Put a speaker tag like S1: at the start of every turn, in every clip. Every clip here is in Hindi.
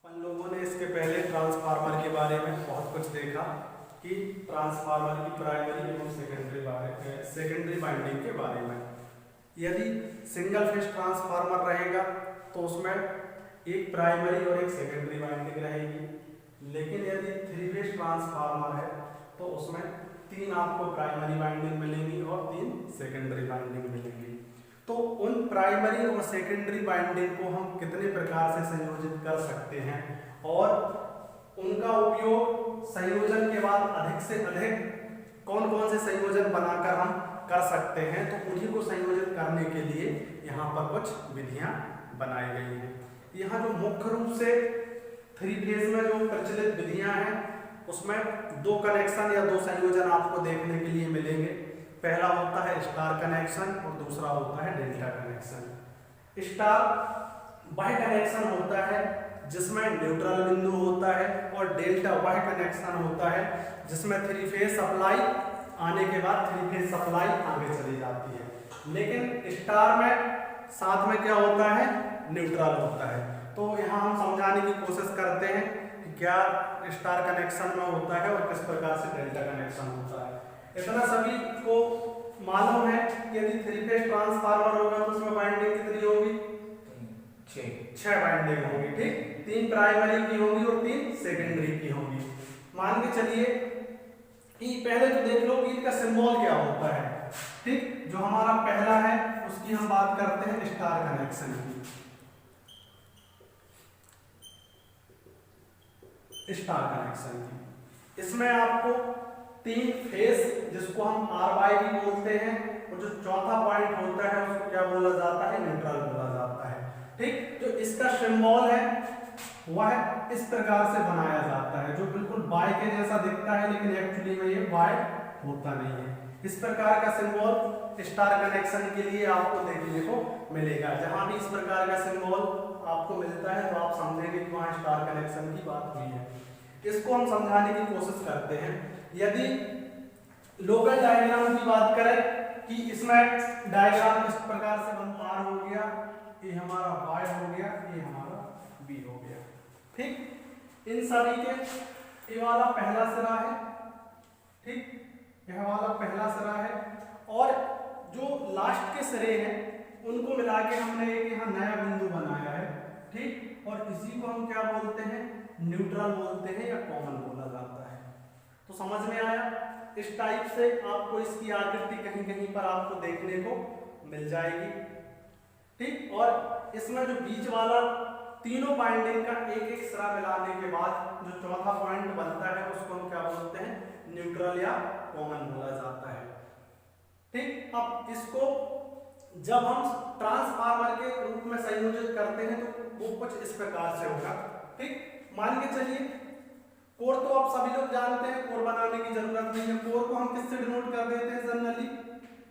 S1: अपन लोगों ने इसके पहले ट्रांसफार्मर के बारे में बहुत कुछ देखा कि ट्रांसफार्मर की प्राइमरी एवं सेकेंडरी वाइंडिंग के बारे में। यदि सिंगल फेज ट्रांसफार्मर रहेगा तो उसमें एक प्राइमरी और एक सेकेंडरी वाइंडिंग रहेगी, लेकिन यदि थ्री फेज ट्रांसफार्मर है तो उसमें तीन आपको प्राइमरी वाइंडिंग मिलेंगी और तीन सेकेंडरी वाइंडिंग मिलेंगी। तो उन प्राइमरी और सेकेंडरी वाइंडिंग को हम कितने प्रकार से संयोजित कर सकते हैं और उनका उपयोग संयोजन के बाद अधिक से अधिक कौन कौन से संयोजन बनाकर हम कर सकते हैं, तो उन्हीं को संयोजित करने के लिए यहाँ पर कुछ विधियां बनाई गई हैं। यहाँ जो मुख्य रूप से थ्री फेज में जो प्रचलित विधियां हैं उसमें दो कनेक्शन या दो संयोजन आपको देखने के लिए मिलेंगे। पहला होता है स्टार कनेक्शन और दूसरा होता है डेल्टा कनेक्शन। स्टार वह कनेक्शन होता है जिसमें न्यूट्रल बिंदु होता है और डेल्टा वह कनेक्शन होता है जिसमें थ्री फेज सप्लाई आने के बाद थ्री फेज सप्लाई आगे चली जाती है, लेकिन स्टार में साथ में क्या होता है, न्यूट्रल होता है। तो यहाँ हम समझाने की कोशिश करते हैं कि क्या स्टार कनेक्शन में होता है और किस प्रकार से डेल्टा कनेक्शन होता है। इतना सभी को मालूम है कि यदि थ्री फेज ट्रांसफार्मर होगा तो उसमें वाइंडिंग कितनी होगी, छह वाइंडिंग होगी। ठीक, तीन प्राइमरी की होगी और तीन सेकेंडरी की होगी। मान के चलिए कि पहले तो देख लो कि इसका सिंबल क्या होता है। ठीक, जो हमारा पहला है उसकी हम बात करते हैं स्टार कनेक्शन की। स्टार कनेक्शन की इसमें आपको तीन फेस जिसको हम RY भी बोलते हैं और जो चौथा पॉइंट होता है उसको क्या बोला जाता है, न्यूट्रल बोला जाता है। ठीक, जो इसका सिंबल है वह इस प्रकार से बनाया जाता है जो बिल्कुल Y के जैसा दिखता है, लेकिन एक्चुअली में ये Y होता नहीं है। इस प्रकार का सिंबल स्टार कनेक्शन के लिए आपको देखने को मिलेगा। जहां भी इस प्रकार का सिंबल आपको मिलता है तो आप समझेंगे कि वहां स्टार कनेक्शन की बात हुई है। इसको हम समझाने की कोशिश करते हैं। यदि लोकल डायग्राम की बात करें कि इसमें डायग्राम इस प्रकार से बनता हो गया, ये हमारा Y हो गया, ये हमारा B हो गया। ठीक, इन सभी के ये वाला पहला सिरा है। ठीक, यह वाला पहला सिरा है और जो लास्ट के सिरे हैं उनको मिला के हमने एक यहाँ नया बिंदु बनाया है। ठीक, और इसी को हम क्या बोलते हैं, न्यूट्रल बोलते हैं या कॉमन बोला जाता है। तो समझ में आया। इस टाइप से आपको इसकी आकृति कहीं कहीं पर आपको देखने को मिल जाएगी। ठीक, और इसमें जो बीच वाला तीनों बाइंडिंग का एक एक सिरा मिलाने के बाद जो चौथा पॉइंट बनता है उसको हम क्या बोलते हैं, न्यूट्रल या कॉमन बोला जाता है। ठीक, अब इसको जब हम ट्रांसफार्मर के रूप में संयोजित करते हैं तो वो कुछ इस प्रकार से होगा। ठीक, मान के चलिए कोर तो आप सभी लोग जानते हैं, कोर बनाने की जरूरत नहीं है। कोर को हम किससे डिनोट कर देते हैं जनरली,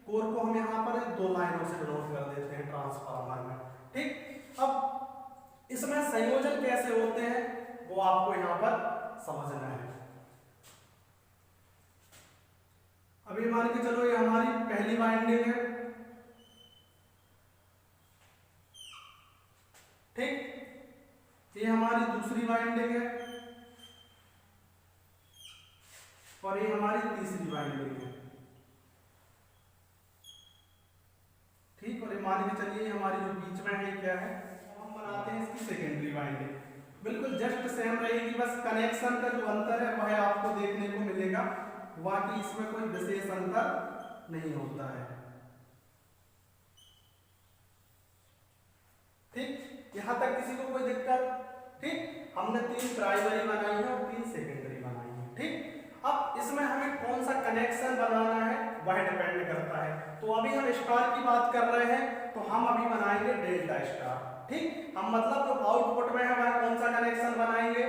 S1: कोर को हम यहाँ पर दो लाइनों से डिनोट कर देते हैं ट्रांसफार्मर में। ठीक, अब इसमें संयोजन कैसे होते हैं वो आपको यहाँ पर समझना है। अभी मान के चलो ये हमारी पहली वाइंडिंग है। ठीक, ये हमारी दूसरी वाइंडिंग है और ये हमारी तीसरी वाइंडिंग है। ठीक, और ये मान के चलिए हमारी जो बीच में है क्या है, हम बनाते हैं इसकी सेकेंडरी वाइंडिंग। बिल्कुल जस्ट सेम रहेगी, बस कनेक्शन का जो अंतर है वह आपको देखने को मिलेगा, बाकी इसमें कोई विशेष अंतर नहीं होता है। ठीक, यहां तक किसी को कोई दिक्कत। ठीक, हमने तीन प्राइमरी बनाई है और तीन सेकेंडरी बनाई है। ठीक, अब इसमें हमें कौन सा कनेक्शन बनाना है वह डिपेंड करता है। तो अभी हम स्टार की बात कर रहे हैं तो हम अभी बनाएंगे डेल्टा स्टार। ठीक, हम मतलब जो आउटपुट में है वह कौन सा कनेक्शन बनाएंगे,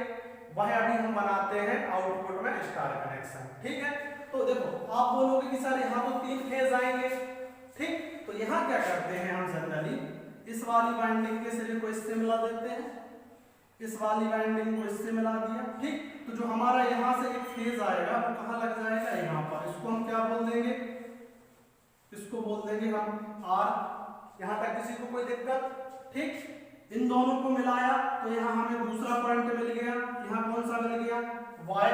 S1: वह अभी हम बनाते हैं आउटपुट में स्टार कनेक्शन। ठीक है, तो देखो आप बोलोगे कि सर यहाँ तो तीन फेज आएंगे। ठीक, तो यहाँ क्या करते हैं हम जनरली इस वाली वाइंडिंग के सिरे को इससे मिला देते हैं, इस वाली वाइंडिंग को इससे मिला दिया। ठीक, तो जो हमारा यहाँ से एक फेज आएगा वो कहाँ लग जाएगा, यहाँ पर। इसको हम क्या बोल देंगे, इसको बोल देंगे हम R। यहाँ तक किसी को कोई दिक्कत। ठीक, इन दोनों को मिलाया तो यहाँ हमें दूसरा पॉइंट मिल गया, यहाँ कौन सा मिल गया, y।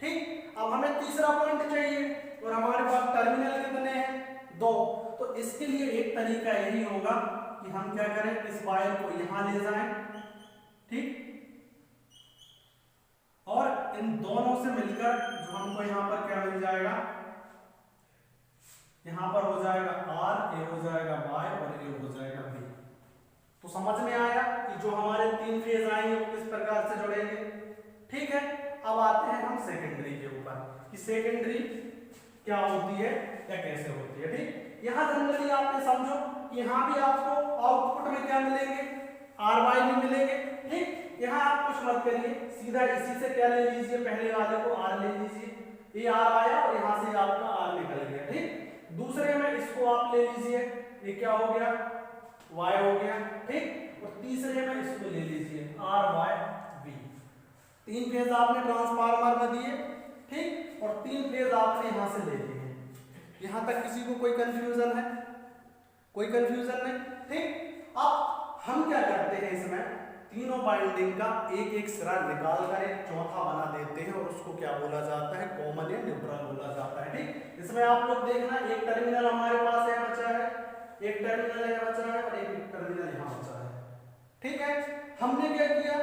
S1: ठीक, अब हमें तीसरा पॉइंट चाहिए और हमारे पास टर्मिनल कितने हैं, 2। तो इसके लिए एक तरीका यही होगा कि हम क्या करें, इस वायर को यहां ले जाएं, ठीक, और इन दोनों से मिलकर जो हमको यहां पर क्या मिल जाएगा, यहां पर हो जाएगा R, ए हो जाएगा Y और ए हो जाएगा B। तो समझ में आया कि जो हमारे 3 फेज आएंगे वो किस प्रकार से जुड़ेंगे। ठीक है, अब आते हैं हम सेकेंडरी के ऊपर कि सेकेंडरी क्या होती है या कैसे होती है। ठीक, यहां जनरली आपने समझो कि यहां भी आपको आउटपुट में क्या मिलेंगे, RY भी मिलेंगे। ठीक, यहां आप कुछ मत करिए, सीधा इसी से क्या ले लीजिए, पहले वाले को R ले लीजिए, ये R आया और यहां से आपका R निकल गया। ठीक, दूसरे में इसको आप ले लीजिए, ये क्या हो गया, Y हो गया। ठीक, और तीसरे में इसको ले लीजिए RYB। 3 फेज आपने ट्रांसफार्मर में दिए, ठीक, और 3 फेज आपने यहां से ले लिए। यहां तक किसी को कोई कंफ्यूजन है, कोई कंफ्यूजन नहीं। ठीक, अब हम क्या करते हैं, इसमें तीनों बाइंडिंग का एक एक सिरा निकाल कर एक चौथा बना देते हैं और उसको क्या बोला जाता है, कॉमन या न्यूट्रल बोला जाता है। ठीक, इसमें आप लोग देखना, एक टर्मिनल हमारे पास है बचा है, एक टर्मिनल यहाँ बचा है और एक टर्मिनल यहाँ बचा है। ठीक है, हमने क्या किया,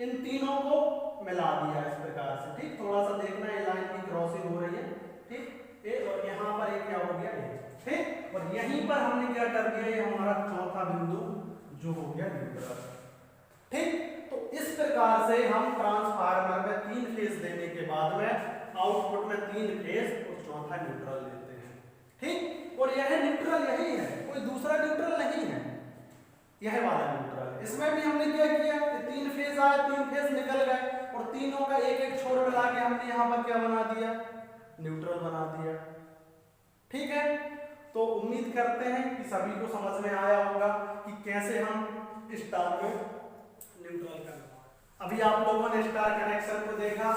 S1: इन तीनों को मिला दिया इस प्रकार से। ठीक, थोड़ा सा देखना, ये लाइन की क्रॉसिंग हो रही है। ठीक, ए और यहाँ पर एक क्या हो गया, ए। ठीक, और यहीं पर हमने क्या कर दिया, ये हमारा चौथा बिंदु जो हो गया न्यूट्रल। ठीक, तो इस प्रकार से हम ट्रांसफार्मर में 3 फेज देने के बाद में आउटपुट में 3 फेज और चौथा न्यूट्रल देते हैं। ठीक, और यह न्यूट्रल यही है, कोई दूसरा न्यूट्रल नहीं है, यह वाला न्यूट्रल। इसमें भी हमने क्या किया, 3 फेज आए, 3 फेज निकल गए और तीनों का एक एक छोर मिला के हमने यहाँ पर क्या बना दिया, न्यूट्रल बना दिया। ठीक है, तो उम्मीद करते हैं कि सभी को समझ में आया होगा कि कैसे हम स्टार में न्यूट्रल करना। अभी आप लोगों ने स्टार कनेक्शन को देखा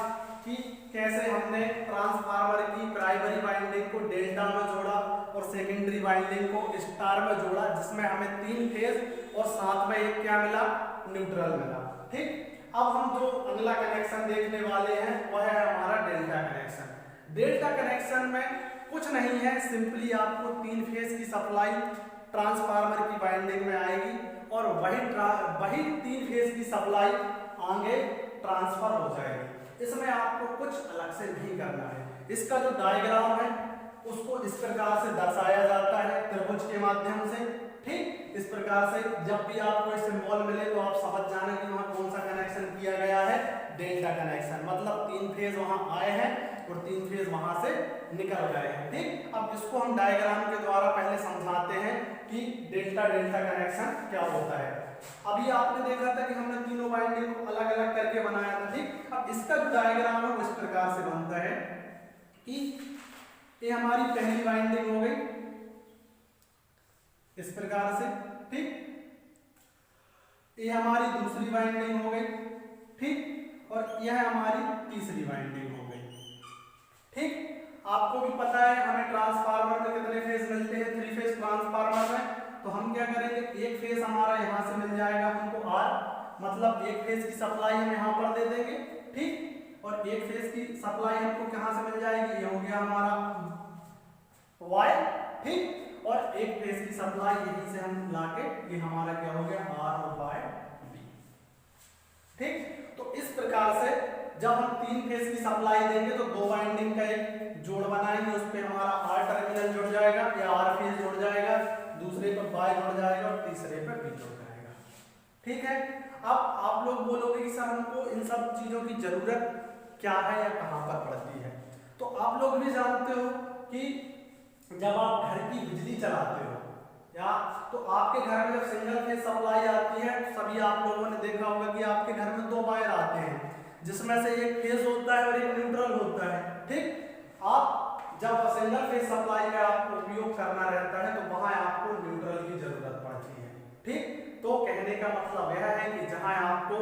S1: कि कैसे हमने ट्रांसफार्मर की प्राइमरी वाइंडिंग को डेल्टा में जोड़ा और सेकेंडरी वाइंडिंग को स्टार में जोड़ा, जिसमें हमें 3 फेज और साथ में एक क्या मिला, न्यूट्रल मिला। ठीक, अब हम जो अगला कनेक्शन देखने वाले हैं वह है हमारा डेल्टा कनेक्शन। डेल्टा कनेक्शन में कुछ नहीं है, सिंपली आपको 3 फेज की सप्लाई ट्रांसफार्मर की वाइंडिंग में आएगी और वही 3 फेज की सप्लाई आगे ट्रांसफर हो जाएगी। इसमें आपको कुछ अलग से नहीं करना है। इसका जो डायग्राम है उसको इस प्रकार से दर्शाया जाता है त्रिभुज के माध्यम से। ठीक, इस प्रकार से जब भी आपको सिंबल मिले तो आप समझ जाना कि वहां कौन सा कनेक्शन किया गया है, डेल्टा कनेक्शन। मतलब 3 फेज वहां आए हैं और 3 फेज वहां से निकल गए हैं। ठीक, अब इसको हम डायग्राम के द्वारा पहले समझाते हैं कि डेल्टा डेल्टा कनेक्शन क्या होता है। अभी आपने देखा था कि हमने तीनों वाइंडिंग को अलग अलग करके बनाया था। ठीक, अब इसका जो डायग्राम है वो इस प्रकार से बनता है कि ये हमारी पहली वाइंडिंग हो गई इस प्रकार से। ठीक, ये हमारी दूसरी वाइंडिंग हो गई। ठीक, और यह हमारी तीसरी वाइंडिंग हो गई। ठीक, आपको भी पता है हमें ट्रांसफार्मर में कितने फेज मिलते हैं, 3 फेज ट्रांसफार्मर में। तो हम क्या करेंगे, एक फेज हमारा यहां से मिल जाएगा हमको R, मतलब एक फेज की सप्लाई हम यहां पर दे देंगे। ठीक, और एक फेज की सप्लाई हमको कहां से मिल जाएगी, ये हो गया हमारा Y। ठीक, और एक फेज की सप्लाई यहीं से हम लाके ये हमारा क्या हो गया, R और Y B। ठीक, तो इस प्रकार से जब हम 3 फेज की सप्लाई देंगे तो 2 वाइंडिंग का एक जोड़ बनाएंगे, उस पे हमारा R टर्मिनल जुड़ जाएगा या R फेज जुड़ जाएगा, दूसरे पर Y जुड़ जाएगा और तीसरे पर B जुड़ जाएगा। ठीक है, अब आप लोग बोलोगे कि सर हमको इन सब चीजों की जरूरत क्या है या कहां पर पड़ती है। तो आप लोग भी जानते हो कि जब आप घर की बिजली चलाते हो या तो आपके घर में जब सिंगल फेज सप्लाई आती है, सभी आप लोगों ने देखा होगा कि आपके घर में 2 वायर आते हैं, जिसमें से एक फेज होता है और एक न्यूट्रल होता है। ठीक, आप जब सिंगल फेज सप्लाई का आपको उपयोग करना रहता है तो वहां आपको न्यूट्रल की जरूरत पड़ती है। ठीक, तो कहने का मतलब यह है कि जहां आपको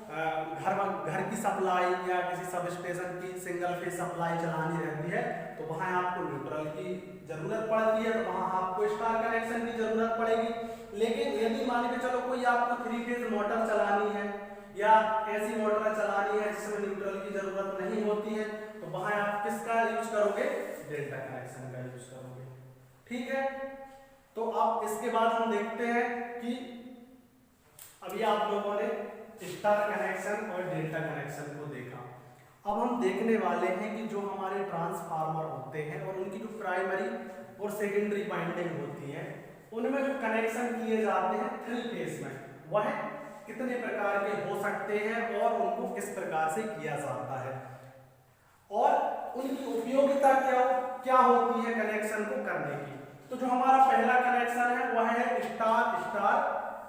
S1: घर की सप्लाई या किसी सब स्टेशन की सिंगल फेज सप्लाई चलानी रहती है तो वहां आपको न्यूट्रल की जरूरत पड़ती है, तो वहां आपको स्टार कनेक्शन की जरूरत पड़ेगी। लेकिन यदि मान के चलो कोई आपको 3 फेज मोटर चलानी है या ऐसी मोटर चलानी है जिसमें न्यूट्रल की जरूरत नहीं होती है, तो वहां आप किसका यूज करोगे? डेल्टा कनेक्शन का यूज करोगे। ठीक है, तो अब इसके बाद हम देखते हैं कि अभी आप लोगों ने स्टार कनेक्शन और डेल्टा कनेक्शन को देखा। अब हम देखने वाले हैं कि जो हमारे ट्रांसफार्मर होते हैं और उनकी जो प्राइमरी और सेकेंडरी वाइंडिंग होती है उनमें जो कनेक्शन किए जाते हैं 3 फेज में, वह कितने प्रकार के हो सकते हैं और उनको किस प्रकार से किया जाता है और उनकी उपयोगिता क्या होती है कनेक्शन को करने की। तो जो हमारा पहला कनेक्शन है वह है स्टार स्टार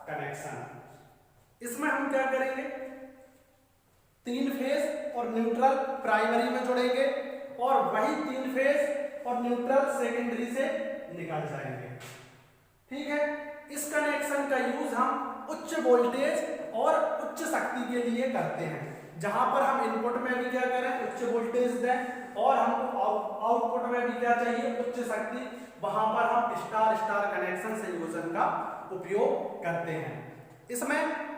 S1: कनेक्शन। इसमें हम क्या करेंगे? 3 फेज और न्यूट्रल प्राइमरी में जोड़ेंगे और वही 3 फेज और न्यूट्रल सेकेंडरी से निकल जाएंगे। ठीक है, इस कनेक्शन का यूज हम उच्च वोल्टेज और उच्च शक्ति के लिए करते हैं, जहां पर हम इनपुट में भी क्या करें? उच्च वोल्टेज दें और हमको आउटपुट में भी क्या चाहिए? उच्च शक्ति। वहां पर हम स्टार स्टार कनेक्शन संयोजन का उपयोग करते हैं। इसमें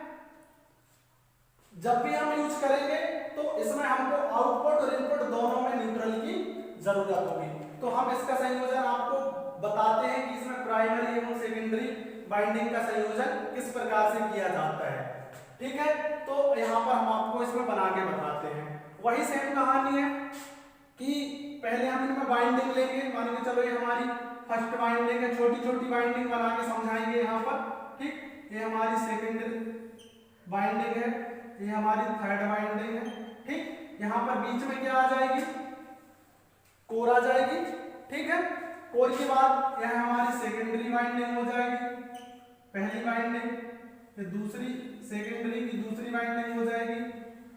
S1: जब भी हम यूज करेंगे तो इसमें हमको आउटपुट और इनपुट दोनों में न्यूट्रल की जरूरत होगी। तो हम इसका संयोजन आपको बताते हैं कि इसमें प्राइमरी एवं सेकेंडरी बाइंडिंग का संयोजन किस प्रकार से किया जाता है। ठीक है, तो यहाँ पर हम आपको इसमें बना के बताते हैं। वही सेम कहानी है कि पहले हम इनमें बाइंडिंग लेंगे। मान के चलो ये हमारी फर्स्ट बाइंडिंग है, छोटी छोटी बाइंडिंग बना के समझाएंगे यहाँ पर। ठीक, ये हमारी सेकेंडरी बाइंडिंग है, ये हमारी थर्ड बाइंडिंग है। ठीक, यहाँ पर बीच में क्या आ जाएगी? कोर आ जाएगी। ठीक है, कोर के बाद यह हमारी सेकेंडरी बाइंडिंग हो जाएगी, पहली बाइंडिंग, फिर दूसरी सेकेंडरी की दूसरी बाइंडिंग हो जाएगी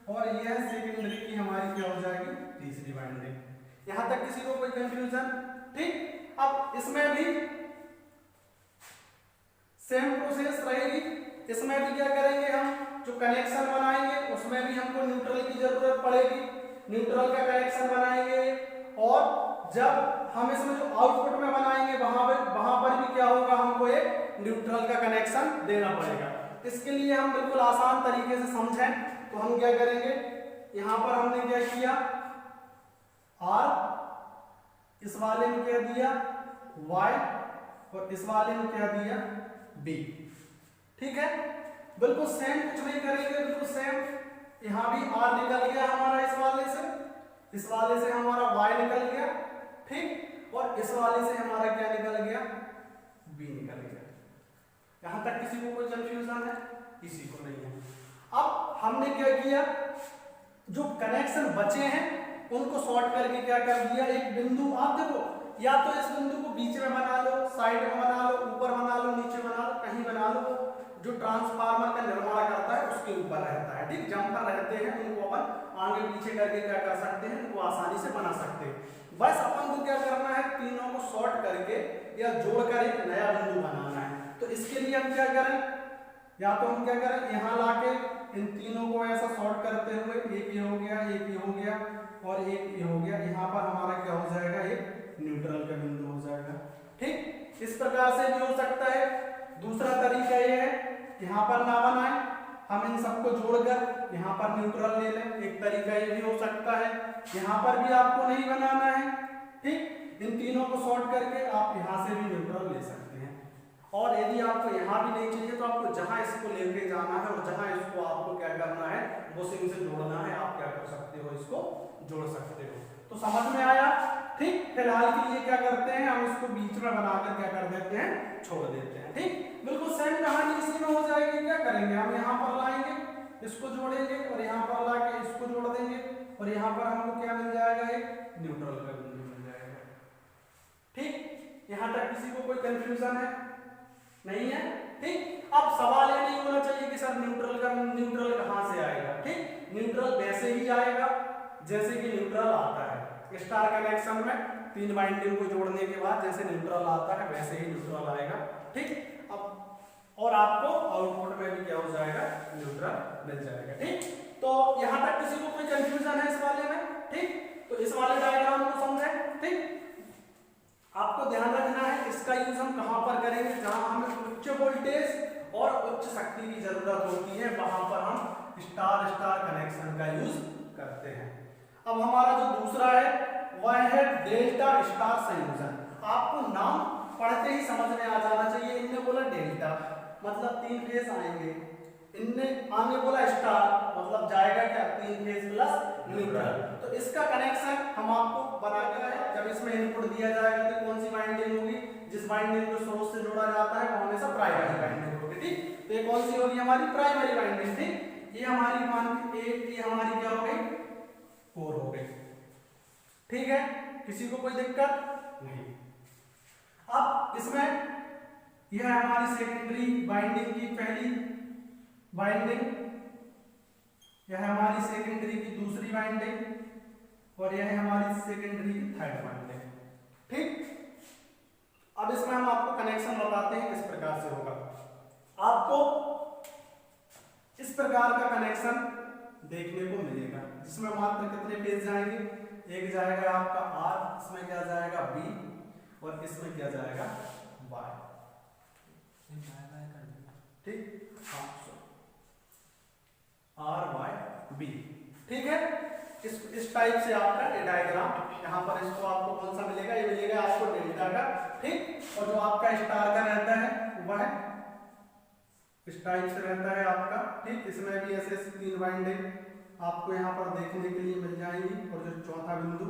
S1: और यह सेकेंडरी की हमारी क्या हो जाएगी? तीसरी बाइंडिंग। यहां तक किसी को कोई कंफ्यूजन? ठीक, अब इसमें भी सेम प्रोसेस रहेगी। इसमें भी क्या करेंगे? हम जो कनेक्शन बनाएंगे उसमें भी हमको न्यूट्रल की जरूरत पड़ेगी। न्यूट्रल का कनेक्शन बनाएंगे और जब हम इसमें जो आउटपुट में बनाएंगे वहां पर भी क्या होगा? हमको एक न्यूट्रल का कनेक्शन देना पड़ेगा। इसके लिए हम बिल्कुल आसान तरीके से समझें तो हम क्या करेंगे? यहां पर हमने क्या किया? R, इस वाले में क्या दिया? Y और इस वाले में क्या दिया? B। ठीक है, बिल्कुल सेम, कुछ नहीं करेंगे, बिल्कुल सेम। यहां भी R निकल गया हमारा इस वाले से हमारा Y निकल गया। ठीक, और इस वाले से हमारा क्या निकल गया? B निकल गया। यहां तक किसी को कोई कंफ्यूजन है? किसी को नहीं है। अब हमने क्या किया? जो कनेक्शन बचे हैं उनको शॉर्ट करके क्या कर दिया? एक बिंदु, आप देखो, या तो इस बिंदु को बीच में बना लो, साइड में बना लो, ऊपर बना लो, नीचे बना लो, कहीं बना लो। जो ट्रांसफार्मर का निर्माण करता है उसके ऊपर रहता है। ठीक, जंपर रहते हैं उनको अपन आगे पीछे करके क्या कर सकते हैं? उनको आसानी से बना सकते हैं। बस अपन को क्या करना है? तीनों को शॉर्ट करके या जोड़कर एक नया बिंदु बनाना है। तो इसके लिए हम क्या करें? या तो हम क्या करें? यहाँ लाके इन तीनों को ऐसा शॉर्ट करते हुए, एक ये हो गया, एक ये हो गया और एक ये हो गया, यहाँ पर हमारा क्या हो जाएगा? एक न्यूट्रल का बिंदु हो जाएगा। ठीक, इस प्रकार से भी हो सकता है। दूसरा तरीका ये है, यहाँ पर ना बनाए, हम इन सबको जोड़कर यहाँ पर न्यूट्रल ले लें। एक तरीका ये भी हो सकता है। यहाँ पर भी आपको नहीं बनाना है। ठीक, इन तीनों को शॉर्ट करके आप यहाँ से भी न्यूट्रल ले सकते हैं। और यदि आपको यहाँ भी नहीं चाहिए तो आपको जहाँ इसको लेके जाना है और जहाँ इसको आपको क्या करना है? वो सिंग से जोड़ना है, आप क्या कर सकते हो? इसको जोड़ सकते हो। तो समझ में आया? ठीक, फिलहाल के लिए क्या करते हैं? हम इसको बीच में बनाकर क्या कर देते हैं? छोड़ देते हैं। ठीक, बिल्कुल सेम कहानी इसी में हो जाएगी। क्या करेंगे? हम यहाँ पर लाएंगे, इसको जोड़ेंगे और यहाँ पर लाके इसको जोड़ देंगे और यहाँ पर हमको क्या मिल जाएगा? एक न्यूट्रल का बिंदु मिल जाएगा। ठीक, यहाँ तक किसी को कोई कंफ्यूजन है? नहीं है। ठीक, अब सवाल ये नहीं होना चाहिए कि सर न्यूट्रल कहाँ से आएगा। ठीक, न्यूट्रल वैसे ही आएगा जैसे कि न्यूट्रल आता है। स्टार कनेक्शन में 3 बाइंडिंग को जोड़ने के बाद जैसे न्यूट्रल आता है वैसे ही न्यूट्रल आएगा। ठीक, अब और आपको आउटपुट में भी क्या हो जाएगा, न्यूट्रल मिल जाएगा। ठीक, तो यहां तक किसी को कोई कंफ्यूजन है इस वाले में? ठीक, तो इस वाले डायग्राम को समझे। ठीक, आपको ध्यान रखना है इसका यूज हम कहां पर करेंगे, जहां हमें उच्च वोल्टेज और उच्च शक्ति की जरूरत होती है, वहां पर हम स्टार स्टार कनेक्शन का यूज करते हैं। अब हमारा जो दूसरा है वह है डेल्टा स्टार संयोजन। आपको नाम पढ़ते ही समझ में आ जाना चाहिए। इनने बोला डेल्टा मतलब 3 फेज आएंगे, इनने आगे बोला स्टार मतलब जाएगा क्या, 3 फेज प्लस न्यूट्रल। तो इसका कनेक्शन हम आपको बना के है, जब इसमें इनपुट दिया जाएगा तो कौन सी वाइंडिंग होगी, जिस वाइंडिंग को सोर्स से जोड़ा जाता है वो हमेशा प्राइमरी वाइंडिंग होगी। ठीक, तो ये कौन सी होगी, हमारी प्राइमरी वाइंडिंग। ठीक, ये हमारी मान के ये हमारी क्या हो गई, 4 हो गई। ठीक है, किसी को कोई दिक्कत नहीं। अब इसमें यह हमारी सेकेंडरी वाइंडिंग की पहली वाइंडिंग, यह हमारी सेकेंडरी की दूसरी वाइंडिंग और यह हमारी सेकेंडरी की थर्ड वाइंडिंग। ठीक, अब इसमें हम आपको कनेक्शन बताते हैं किस प्रकार से होगा। आपको इस प्रकार का कनेक्शन देखने को मिलेगा, जिसमें मात्र कितने फेज जाएंगे, एक जाएगा आपका आर, इसमें क्या जाएगा बी और इसमें क्या जाएगा वाई। ठीक, आर वाई बी। ठीक है, इस टाइप से आपका डायग्राम यहाँ पर इसको आपको कौन सा मिलेगा, ये मिलेगा आपको डेल्टा का। ठीक, और जो आपका स्टार का रहता है वह इस टाइप से रहता है आपका। ठीक, इसमें भी ऐसे 3 वाइंडिंग आपको यहाँ पर देखने के लिए मिल जाएंगी और जो चौथा बिंदु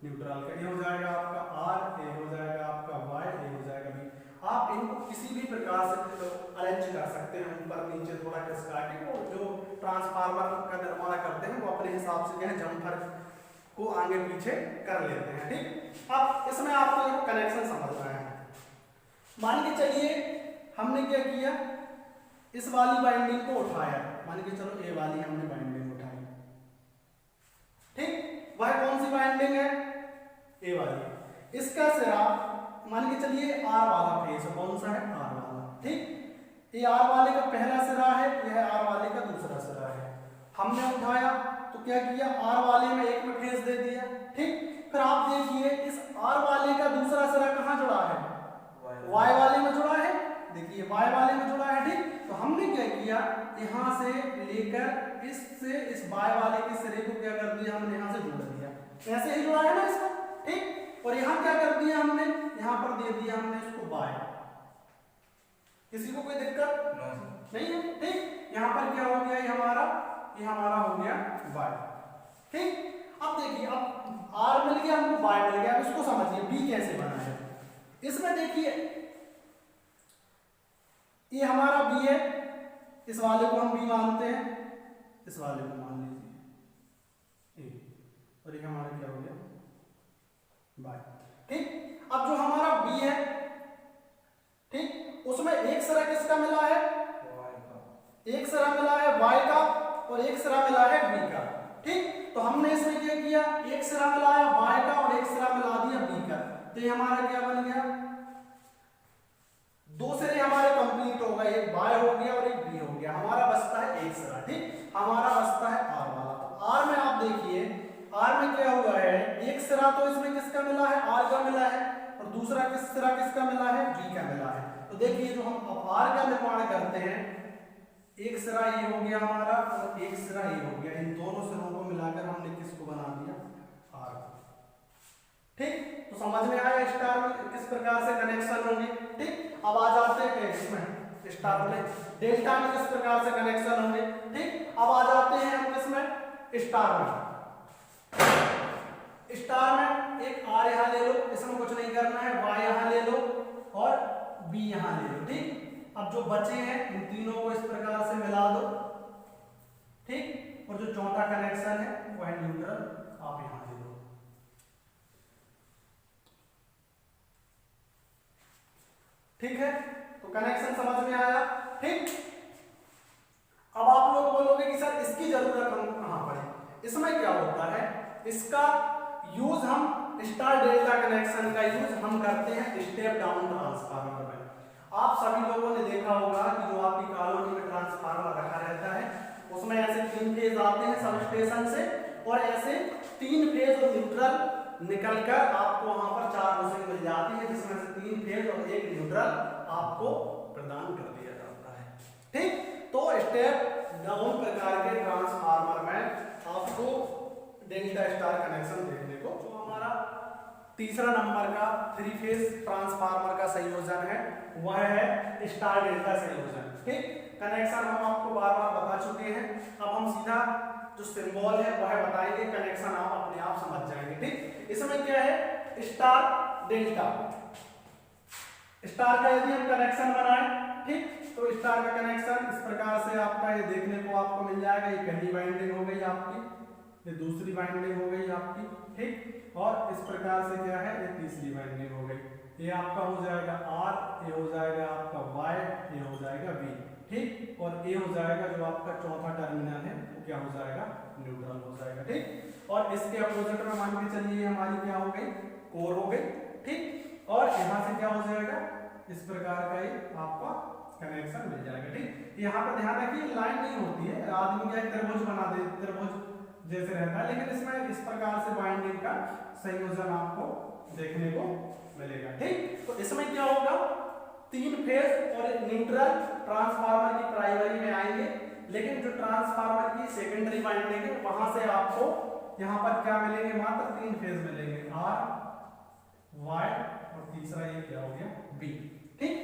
S1: न्यूट्रल का, ये हो जाएगा आपका आर, ये हो जाएगा आपका वाई, ये हो जाएगा बी। आप इनको किसी भी प्रकार से अरेंज कर सकते हैं, ऊपर नीचे थोड़ा खिसका के। और जो ट्रांसफार्मर का निर्माण करते हैं वो अपने हिसाब से क्या है जम्पर को आगे पीछे कर लेते हैं। ठीक, अब इसमें आपको कनेक्शन समझना है। मान के चलिए हमने क्या किया, इस वाली बाइंडिंग को उठाया, मान के चलो ए वाली हमने बाइंडिंग उठाई। ठीक, वह कौन सी बाइंडिंग है, ए वाली। इसका सिरा मान के चलिए आर वाला फेस कौन सा है, आर वाला। ठीक, ये आर वाले का पहला सिरा है, यह आर वाले का दूसरा सिरा है। हमने उठाया तो क्या किया, आर वाले में एक में फेस दे दिया। ठीक, फिर आप देखिए इस आर वाले का दूसरा सिरा कहाँ जुड़ा है, वाई वाले में जुड़ा है। देखिए वाई वाले में जुड़ा है। ठीक, तो हमने क्या किया, यहाँ से लेकर इससे इस वाई वाले के सिरे को क्या कर दिया, हमने यहाँ से जोड़ दिया, ऐसे ही जुड़ा है ना इसका। ठीक, और यहाँ क्या कर दिया हमने, यहाँ पर दे दिया हमने इसको वाई। किसी को कोई दिक्कत नहीं है। ठीक, यहाँ पर क्या हो गया, ये हमारा हो गया वाई। ठीक, अब देखिए अब आर मिल गया हमको, वाई मिल गया। अब इसको समझिए बी कैसे बना है। इसमें देखिए ये हमारा बी है, इस वाले को हम बी मानते हैं, इस वाले को मान लीजिए ए, और ये हमारा क्या हो गया वाई। ठीक, अब जो हमारा बी है, ठीक, उसमें एक सिरा किसका मिला है, एक सिरा मिला है वाई का और एक सिरा मिला है बी का। ठीक, तो हमने इसमें क्या किया, एक सिरा मिलाया वाई का और एक सिरा मिला दिया बी का। तो ये हमारा क्या बन गया, 2 सिरे हमारे कंप्लीट हो गए, एक वाई हो गया और एक बी हो गया। हमारा बचता है एक सिरा। ठीक, हमारा बचता है आर वाला। तो आर में आप देखिए, आर में क्या हुआ है, एक सिरा तो इसमें किसका मिला है, आर का मिला है, और दूसरा सिरा किसका मिला है, बी का मिला है। तो देखिए जो हम आर का निर्माण करते हैं, एक सिरा ये हो गया हमारा और एक सिरा ये हो गया, इन दोनों सिरों को मिलाकर हमने किसको बना दिया, आर। ठीक, तो समझ में आया स्टार में किस प्रकार से कनेक्शन होंगे। ठीक, अब आ जाते हैं इसमें स्टार में, डेल्टा में किस प्रकार से कनेक्शन होंगे। ठीक, अब आ जाते हैं हम किसमें, स्टार में। स्टार में एक आर यहाँ ले लो, इसमें कुछ नहीं करना है, वाई यहाँ ले लो और बी यहाँ ले लो। ठीक, अब जो बचे हैं इन तीनों को इस प्रकार से मिला दो। ठीक, और जो चौथा कनेक्शन है वह न्यूट्रल आप यहाँ ले लो। ठीक है, तो कनेक्शन समझ में आया। ठीक, अब आप लोग बोलोगे कि सर इसकी जरूरत हम कहां पड़े। इसमें क्या होता है, इसका यूज हम स्टार डेल्टा कनेक्शन का यूज हम करते हैं स्टेप डाउन ट्रांसफार्मर में। आप सभी लोगों ने देखा होगा कि लोकेशन से, और ऐसे 3 फेज और न्यूट्रल निकलकर आपको वहां पर 4 मशीन मिल जाती है, जिसमें से 3 फेज और 1 न्यूट्रल आपको प्रदान कर दिया जाता है। ठीक, तो स्टेप डाउन प्रकार के ट्रांसफार्मर में आपको डेल्टा स्टार कनेक्शन देखने को, जो हमारा तीसरा नंबर का 3 फेज ट्रांसफार्मर का संयोजन है वह है स्टार डेल्टा संयोजन। ठीक, कनेक्शन हम आपको बार बार बता चुके हैं, अब हम सीधा जो सिंबल है वह बताएंगे, कनेक्शन आप अपने आप समझ जाएंगे। ठीक, इसमें क्या है स्टार डेल्टा, स्टार का यदि हम कनेक्शन बनाएं, ठीक, तो स्टार का कनेक्शन इस प्रकार से आपका ये देखने को आपको मिल जाएगा। ये पहली वाइंडिंग हो गई आपकी, ये दूसरी वाइंडिंग हो गई आपकी, ठीक, और इस प्रकार से क्या है ये तीसरी वाइंडिंग हो गई। ये आपका हो जाएगा R, ये हो जाएगा आपका Y, ये हो जाएगा V, ठीक, और ये हो जाएगा जो आपका चौथा टर्मिनल है वो क्या हो जाएगा न्यूट्रल हो जाएगा। ठीक, और इसके अपोजिट में मान के चलिए हमारी क्या हो गई कोर हो गई। ठीक, और यहाँ से क्या हो जाएगा इस प्रकार का ही आपका कनेक्शन मिल जाएगा। ठीक, यहाँ पर ध्यान रखिए लाइन नहीं होती है, आदमी क्या त्रिभुज बना दे, त्रिभुज जैसे रहता है, लेकिन इसमें इस प्रकार से वाइंडिंग का संयोजन आपको देखने को मिलेगा। ठीक, तो इसमें क्या होगा 3 फेज और न्यूट्रल ट्रांसफार्मर की प्राइमरी में आएंगे, लेकिन जो ट्रांसफार्मर की सेकेंडरी वाइंडिंग है वहां से आपको यहाँ पर क्या मिलेंगे मात्र 3 फेज मिलेंगे, R, Y और तीसरा ये क्या हो गया B। ठीक,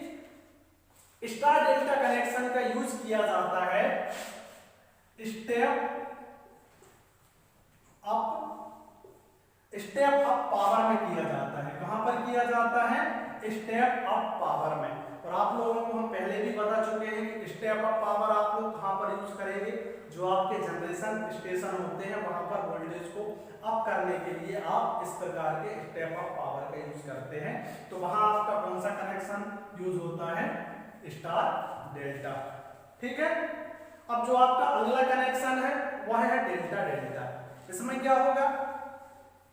S1: स्टार डेल्टा कनेक्शन का यूज किया जाता है स्टेप अप पावर में किया जाता है। कहां पर किया जाता है स्टेप अप पावर में, और आप लोगों को हम पहले भी बता चुके हैं कि स्टेप अप पावर आप लोग कहां पर यूज करेंगे, जो आपके जनरेशन स्टेशन होते हैं वहां पर वोल्टेज को अप करने के लिए आप इस प्रकार के स्टेप अप पावर का यूज करते हैं। तो वहां आपका कौन सा कनेक्शन यूज होता है स्टार डेल्टा। ठीक है, अब जो आपका अगला कनेक्शन है वह है डेल्टा डेल्टा। इसमें क्या होगा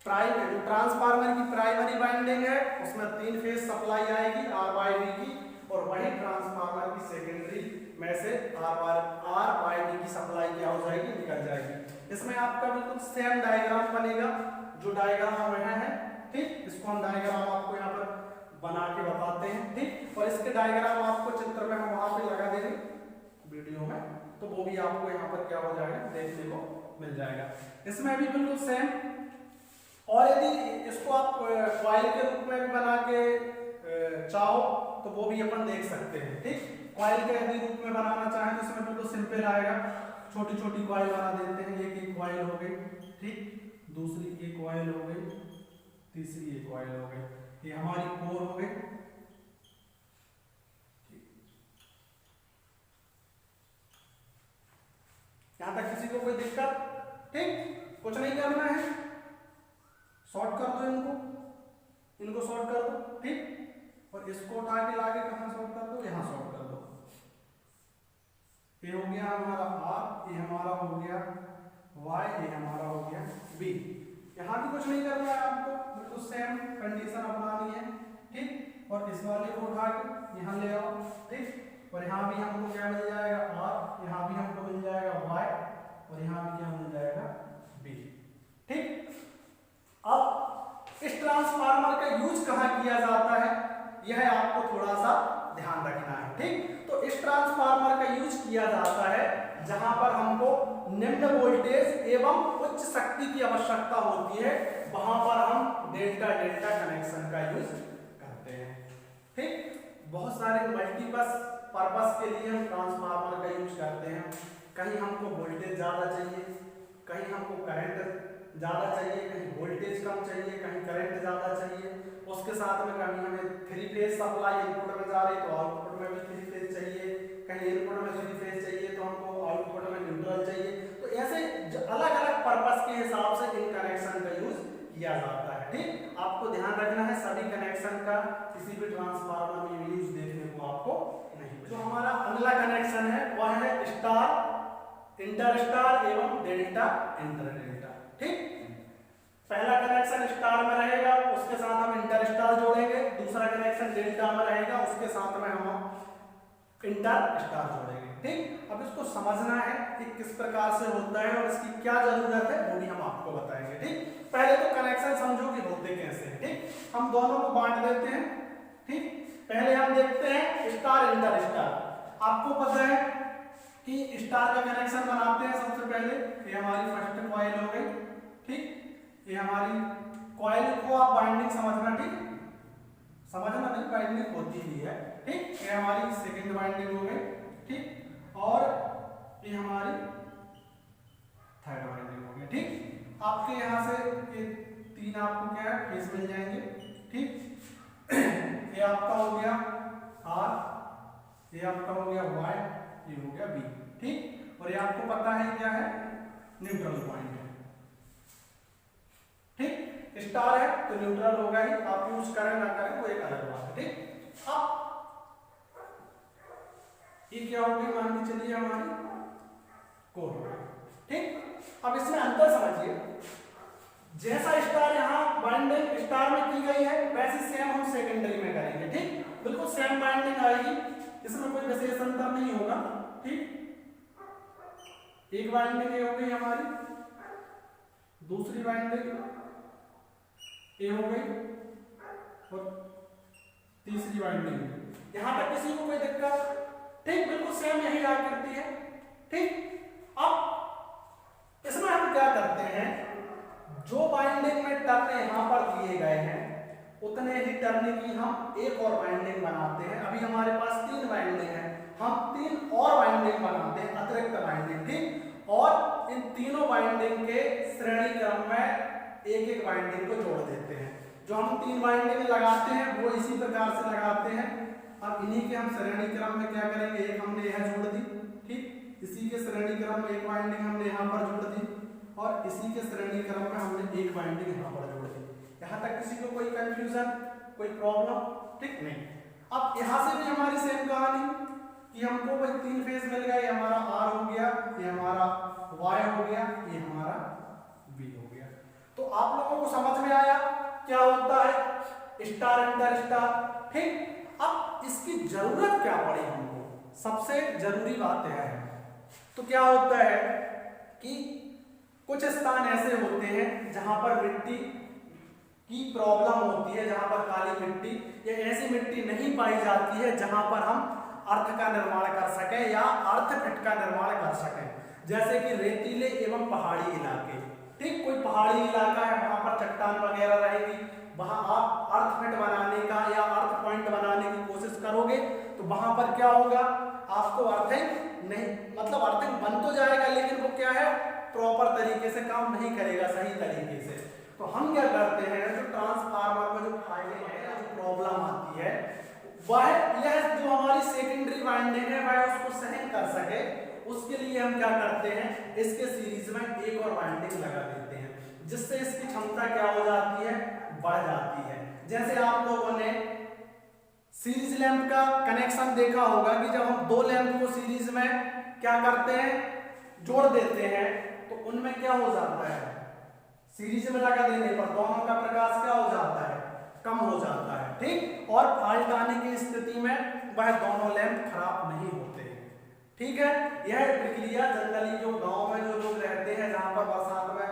S1: ट्रांसफार्मर की प्राइमरी वाइंडिंग है उसमें 3 फेज सप्लाई आएगी RYV की, और वही ट्रांसफार्मर की सेकेंडरी में से RYV की सप्लाई क्या हो जाएगी निकल जाएगी। इसमें आपका बिल्कुल सेम डायग्राम बनेगा जो डायग्राम वह है। ठीक, इसको हम डायग्राम आपको यहाँ पर बना के बताते हैं। ठीक, और इसके डायग्राम आपको चित्र में हम वहां पे लगा देंगे वीडियो में, तो वो भी आपको यहाँ पर क्या हो जाएगा देखने को मिल जाएगा। इसमें भी बिल्कुल सेम, और यदि इसको आप कॉइल के रूप में भी बना के चाहो तो वो भी अपन देख सकते हैं। ठीक, कॉइल के यदि रूप में बनाना चाहें तो इसमें बिल्कुल सिंपल आएगा, छोटी छोटी कॉइल बना देते हैं। एक कॉइल हो गई, ठीक, दूसरी एक कॉइल हो गई, तीसरी एक कॉइल हो गई, ये हमारी कोर हो गई। यहां तक किसी को कोई दिक्कत? ठीक, कुछ नहीं करना है, शॉर्ट कर दो इनको शॉर्ट कर दो। ठीक, और इसको उठा के लाके कहां शॉर्ट कर दो, यहां शॉर्ट कर दो। ये हो गया हमारा R, ये हमारा हो गया Y, ये हमारा हो गया B। यहां भी कुछ नहीं करना है आपको, बिल्कुल सेम कंडीशन अपनानी है। ठीक, और इस वाले को उठा के यहां ले आओ। ठीक, और यहां भी हमको क्या मिल जाएगा R, यहां भी हमको मिल जाएगा Y, और यहां भी क्या मिल जाएगा B। ठीक, अब इस ट्रांसफार्मर का यूज कहां किया जाता है यह आपको थोड़ा सा ध्यान रखना है। ठीक, तो इस ट्रांसफार्मर का यूज किया जाता है जहां पर हमको निम्न वोल्टेज एवं उच्च शक्ति की आवश्यकता होती है, वहां पर हम डेल्टा डेल्टा कनेक्शन का यूज करते हैं। ठीक, बहुत सारे मल्टीपर्पस के लिए हम ट्रांसफार्मर का यूज करते हैं। कहीं हमको वोल्टेज ज्यादा चाहिए, कहीं हमको करंट ज्यादा चाहिए, कहीं वोल्टेज कम चाहिए, कहीं करंट ज्यादा चाहिए, उसके साथ में कहीं हमें 3 फेज सप्लाई इनपुट में जा रही तो आउटपुट में भी 3 फेज चाहिए, कहीं इनपुट में 3 फेज चाहिए तो हमको आउटपुट में न्यूट्रल चाहिए। तो ऐसे अलग अलग पर्पस के हिसाब से इन कनेक्शन का यूज किया जाता है। ठीक, आपको ध्यान रखना है सभी कनेक्शन का किसी भी ट्रांसफार्मर में यूज देखने को आपको नहीं। जो हमारा अगला कनेक्शन है वह है स्टार इंटरस्टार एवं डेल्टा इंटरडेल्टा। ठीक, पहला कनेक्शन स्टार में रहेगा, उसके साथ हम इंटरस्टार जोड़ेंगे, दूसरा कनेक्शन डेल्टा में रहेगा, उसके साथ में हम इंटर स्टार जोड़ेंगे। ठीक, अब इसको समझना है कि किस प्रकार से होता है और इसकी क्या जरूरत है वो भी हम आपको बताएंगे। ठीक, पहले तो कनेक्शन समझो कि होते कैसे हैं। ठीक, हम दोनों को बांट देते हैं। ठीक, पहले हम देखते हैं स्टार इंटर स्टार। आपको पता है कि स्टार का कनेक्शन बनाते हैं सबसे पहले। ये हमारी फर्स्ट कॉइल हो गई। ठीक, ये हमारी कॉइल को आप बाइंडिंग समझना। ठीक, समझना नहीं, बाइंडिंग होती ही है। ठीक, ये हमारी सेकंड बाइंडिंग हो गई। ठीक, और ये हमारी थर्ड बाइंडिंग हो गई। ठीक, आपके यहाँ से ये तीन आपको क्या है फेस मिल जाएंगे। ठीक, ये आपका हो गया आर, ये आपका हो गया वाई, ये हो गया बी। ठीक, और ये आपको पता है क्या है न्यूट्रल पॉइंट है। ठीक, स्टार है तो न्यूट्रल होगा ही, आप यूज करें ना करें वो एक अलग बात है। ठीक, अब ये क्या हो गई मान के चलिए हमारी कोर। ठीक, अब इसमें अंतर समझिए, जैसा स्टार यहाँ बाइंडिंग स्टार में की गई है वैसे सेम हम सेकेंडरी में करेंगे। ठीक, बिल्कुल सेम बाइंडिंग आएगी, इसमें कोई विशेष अंतर नहीं होगा। ठीक, एक बाइंडिंग ये हो गई हमारी, दूसरी बाइंडिंग ये हो गई और तीसरी बाइंडिंग। यहां तक किसी को कोई दिक्कत? ठीक, बिल्कुल सेम यही आकृति है। ठीक, अब इसमें हम क्या करते हैं, जो बाइंडिंग में टर्न यहां पर दिए गए हैं उतने ही टर्न की हम एक और बाइंडिंग बनाते हैं। अभी हमारे पास तीन बाइंडिंग है, हम तीन और बाइंडिंग बनाते हैं अतिरिक्त बाइंडिंग। ठीक, और इन तीनों बाइंडिंग के श्रेणी क्रम में एक एक बाइंडिंग को जोड़ देते हैं। जो हम तीन बाइंडिंग लगाते हैं वो इसी प्रकार से लगाते हैं। अब इन्हीं के हम श्रेणी क्रम में क्या करेंगे, एक हमने यह जोड़ दी। ठीक, इसी के श्रेणी क्रम में एक बाइंडिंग हमने यहाँ पर जोड़ दी और इसी के श्रेणी क्रम में हमने एक बाइंडिंग यहाँ पर जोड़ दी। यहाँ तक किसी को कोई कंफ्यूजन, कोई प्रॉब्लम? ठीक, नहीं। अब यहाँ से भी हमारी सेम कहानी कि हमको भाई तीन फेज मिल गए, हमारा आर हो गया, ये हमारा वाई हो गया, ये हमारा बी हो गया। तो आप लोगों को समझ में आया क्या होता है स्टार इंटर स्टार। ठीक, अब इसकी जरूरत क्या पड़ी हमको, सबसे जरूरी बात यह है। तो क्या होता है कि कुछ स्थान ऐसे होते हैं जहां पर मिट्टी की प्रॉब्लम होती है, जहां पर काली मिट्टी या ऐसी मिट्टी नहीं पाई जाती है जहां पर हम अर्थ का निर्माण कर सके या अर्थ फिट का निर्माण कर सके। जैसे कि रेतीले एवं पहाड़ी इलाके। ठीक, कोई पहाड़ी इलाका है, वहां पर चट्टान वगैरह रहेगी, वहां आप अर्थ फिट बनाने का या अर्थ पॉइंट बनाने की कोशिश करोगे तो वहां पर क्या होगा, आपको अर्थिंग नहीं, मतलब अर्थिंग बन तो जाएगा लेकिन वो क्या है प्रॉपर तरीके से काम नहीं करेगा, सही तरीके से। तो हम क्या करते हैं, जो ट्रांसफार्मर में जो फायदे हैं, जो प्रॉब्लम आती है वह यह जो हमारी सेकेंडरी वाइंडिंग है वह उसको सहन कर सके, उसके लिए हम क्या करते हैं, इसके सीरीज में एक और वाइंडिंग लगा देते हैं, जिससे इसकी क्षमता क्या हो जाती है, बढ़ जाती है। जैसे आप लोगों ने सीरीज लैंप का कनेक्शन देखा होगा कि जब हम दो लैंप को सीरीज में क्या करते हैं, जोड़ देते हैं, तो उनमें क्या हो जाता है, सीरीज में लगा देने पर दोनों का प्रकाश क्या हो जाता है, कम हो जाता है। ठीक, और फाल्ट आने की स्थिति में वह दोनों लैंप खराब नहीं होते। ठीक है, यह प्रक्रिया जनरली जो गांव में जो लोग रहते हैं, जहां पर बरसात में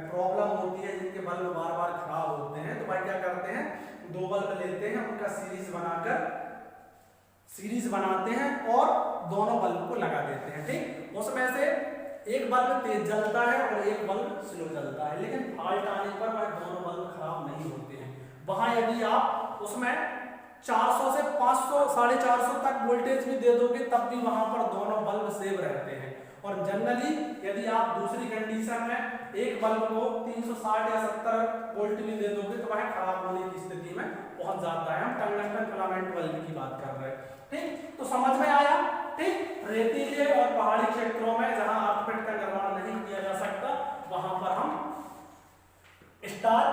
S1: प्रॉब्लम होती है, जिनके बल्ब बार बार खराब होते हैं, तो भाई क्या करते हैं, दो बल्ब लेते हैं, उनका सीरीज बनाते हैं और दोनों बल्ब को लगा देते हैं। ठीक, उसमें से एक बल्ब तेज जलता है और एक बल्ब स्लो जलता है, लेकिन फाल्ट आने पर वह दोनों बल्ब खराब नहीं होते हैं। वहां यदि आप उसमें 400 से 500 450 तक वोल्टेज भी दे दोगे तब भी वहां पर दोनों बल्ब सेव रहते हैं। और जनरली यदि आप दूसरी कंडीशन में एक बल्ब को 360 या 70 वोल्ट भी दे दोगे तो वह खराब होने की स्थिति में पहुंच जाता है। हम टंगस्टन फिलामेंट बल्ब की बात कर रहे हैं। ठीक, तो समझ में आया। ठीक, रेतीले और पहाड़ी क्षेत्रों में जहां अर्थ फिट का निर्माण नहीं किया जा सकता वहां पर हम स्टार,